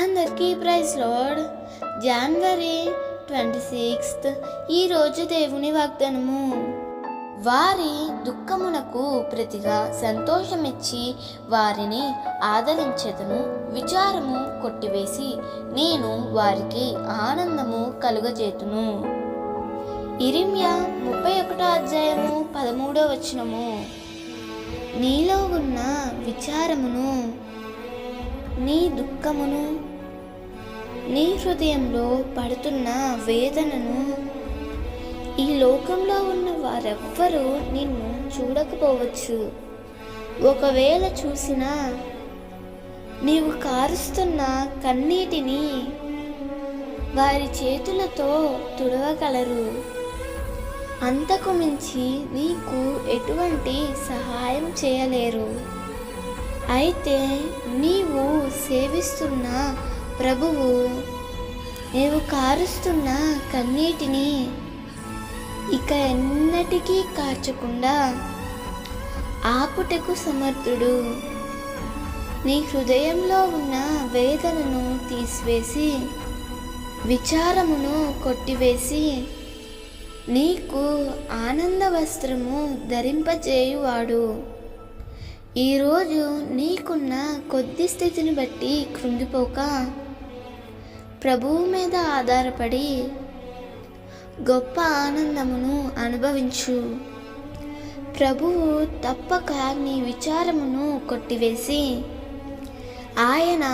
అందరికీ praise lord. జనవరి 26 ఈరోజు దేవుని వాగ్దానము. వారి దుఃఖమునకు ప్రతిగా సంతోషమిచ్చి వారిని ఆదరించెదను. విచారము కొట్టివేసి నేను వారికి ఆనందము కలుగజేతును. ఇరిమ్యా 31:13 నీలో ఉన్న విచారమును, నీ దుఃఖమును, నీ హృదయంలో పడుతున్న వేదనను ఈ లోకంలో ఉన్న వారెవ్వరూ నిన్ను చూడకపోవచ్చు. ఒకవేళ చూసినా నీవు కారుస్తున్న కన్నీటిని వారి చేతులతో తుడవగలరు. అంతకు మించి నీకు ఎటువంటి సహాయం చేయలేరు. అయితే నీవు సేవిస్తున్న ప్రభువు నీవు కారుస్తున్న కన్నీటిని ఇక ఎన్నటికీ కార్చకుండా ఆపుటకు సమర్థుడు. నీ హృదయంలో ఉన్న వేదనను తీసివేసి విచారమును కొట్టివేసి నీకు ఆనంద వస్త్రము ధరింపజేయువాడు. ఈరోజు నీకున్న కొద్ది స్థితిని బట్టి కృంగిపోక ప్రభువు మీద ఆధారపడి గొప్ప ఆనందమును అనుభవించు. ప్రభువు తప్పక నీ విచారమును కొట్టివేసి ఆయన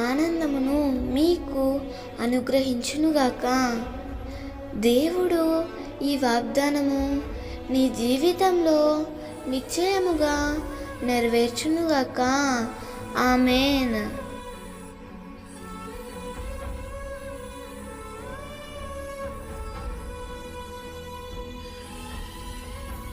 ఆనందమును మీకు అనుగ్రహించునుగాక. దేవుడు ఈ వాగ్దానము నీ జీవితంలో నిశ్చయముగా నెరవేర్చునుగాక. ఆమేన్.